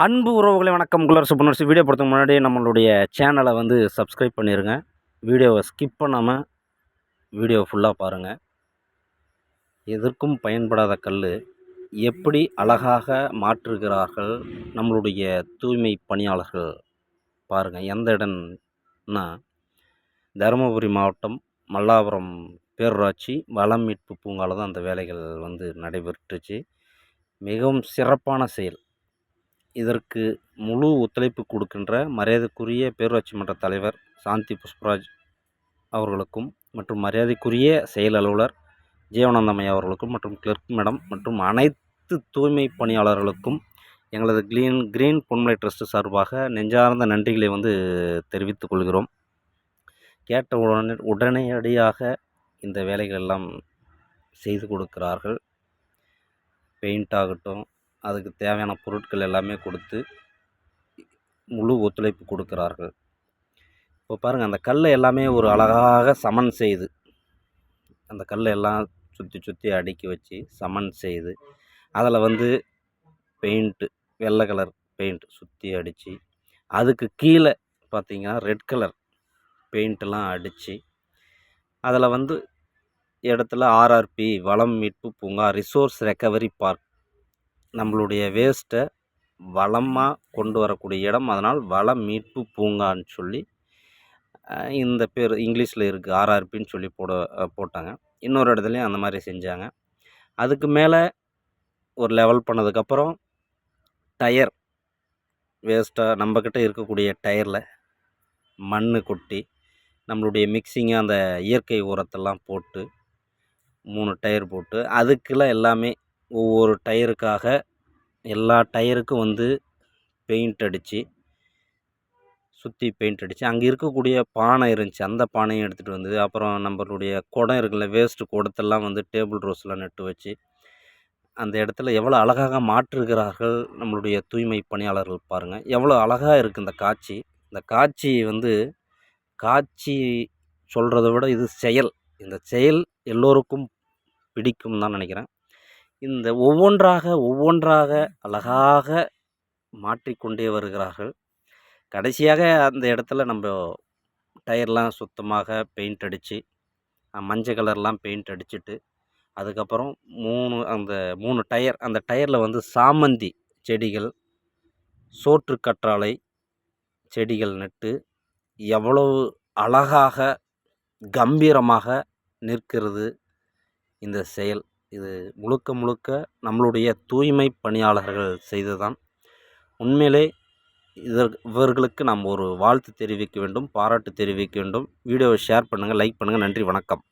அன்பு உறவுகளை வணக்கம். குலரசு புனரசு வீடியோ போகிறதுக்கு முன்னாடி நம்மளுடைய சேனலை வந்து சப்ஸ்கிரைப் பண்ணிடுங்க. வீடியோவை ஸ்கிப் பண்ணாமல் வீடியோ ஃபுல்லாக பாருங்கள். எதற்கும் பயன்படாத கல் எப்படி அழகாக மாற்றுகிறார்கள் நம்மளுடைய தூய்மை பணியாளர்கள் பாருங்கள். எந்த இடம்னா தருமபுரி மாவட்டம் மல்லாபுரம் பேரூராட்சி வளம் மீட்பு பூங்காவில் தான் அந்த வேலைகள் வந்து நடைபெற்றுச்சு. மிகவும் சிறப்பான செயல். இதற்கு முழு ஒத்துழைப்பு கொடுக்கின்ற மரியாதைக்குரிய பேரூராட்சி மன்ற தலைவர் சாந்தி புஷ்பராஜ் அவர்களுக்கும் மற்றும் மரியாதைக்குரிய செயல் அலுவலர் ஜீவனாந்தமையா அவர்களுக்கும் மற்றும் கிளர்க் மேடம் மற்றும் அனைத்து தூய்மை பணியாளர்களுக்கும் எங்களது கிரீன் பொன்மலை ட்ரஸ்ட் சார்பாக நெஞ்சார்ந்த நன்றிகளை வந்து தெரிவித்துக் கொள்கிறோம். கேட்ட உடனடியாக இந்த வேலைகள் எல்லாம் செய்து கொடுக்கிறார்கள். பெயிண்ட் ஆகட்டும், அதுக்கு தேவையான பொருட்கள் எல்லாமே கொடுத்து முழு ஒத்துழைப்பு கொடுக்கிறார்கள். இப்போ பாருங்கள், அந்த கல்லை எல்லாமே ஒரு அழகாக சமன் செய்து அந்த கல்லை எல்லாம் சுற்றி அடுக்கி வச்சு சமன் செய்து அதில் வந்து பெயிண்ட்டு வெள்ளை கலர் பெயிண்ட் சுற்றி அடித்து அதுக்கு கீழே பார்த்திங்கன்னா ரெட் கலர் பெயிண்ட்டெல்லாம் அடித்து அதில் வந்து இடத்துல ஆர்ஆர்பி வளம் மீட்பு பூங்கா ரிசோர்ஸ் ரெக்கவரி பார்க் நம்மளுடைய வேஸ்ட்டை வளமாக கொண்டு வரக்கூடிய இடம். அதனால் வளம் மீட்பு பூங்கான்னு சொல்லி இந்த பேர் இங்கிலீஷில் இருக்குது, ஆர்ஆர்பின்னு சொல்லி போட்டாங்க. இன்னொரு இடத்துலையும் அந்த மாதிரி செஞ்சாங்க. அதுக்கு மேலே ஒரு லெவல் பண்ணதுக்கப்புறம் டயர் வேஸ்ட்டாக நம்மக்கிட்ட இருக்கக்கூடிய டயரில் மண் கொட்டி நம்மளுடைய மிக்சிங்கு அந்த இயற்கை உரத்தெல்லாம் போட்டு 3 டயர் போட்டு அதுக்குள்ள எல்லாமே ஒவ்வொரு டயருக்காக எல்லா டயருக்கும் வந்து பெயிண்ட் அடித்து சுற்றி பெயிண்ட் அடித்து அங்கே இருக்கக்கூடிய பானை இருந்துச்சு, அந்த பானையும் எடுத்துகிட்டு வந்து அப்புறம் நம்மளுடைய குடம் இருக்குல்ல, வேஸ்ட்டு குடத்தெல்லாம் வந்து டேபிள் ரோஸில் நட்டு வச்சு அந்த இடத்துல எவ்வளோ அழகாக மாற்றுகிறார்கள் நம்மளுடைய தூய்மை பணியாளர்கள். பாருங்கள் எவ்வளோ அழகாக இருக்குது இந்த காட்சி. இந்த காட்சி வந்து காட்சி சொல்கிறத விட இது செயல். இந்த செயல் எல்லோருக்கும் பிடிக்கும் தான் நினைக்கிறேன். இந்த ஒவ்வொன்றாக அழகாக மாற்றிக்கொண்டே வருகிறார்கள். கடைசியாக அந்த இடத்துல நம்ம டயர்லாம் சுத்தமாக பெயிண்ட் அடித்து மஞ்சள் கலர்லாம் பெயிண்ட் அடிச்சுட்டு அதுக்கப்புறம் 3 டயர், அந்த டயரில் வந்து சாமந்தி செடிகள், சோற்று கற்றாழை செடிகள் நட்டு எவ்வளவு அழகாக கம்பீரமாக நிற்கிறது இந்த செயல். இது முழுக்க நம்மளுடைய தூய்மை பணியாளர்கள் செய்ததான். உண்மையிலே இவர்களுக்கு நாம் ஒரு வாழ்த்து தெரிவிக்க வேண்டும், பாராட்டு தெரிவிக்க வேண்டும். வீடியோவை ஷேர் பண்ணுங்கள், லைக் பண்ணுங்கள். நன்றி, வணக்கம்.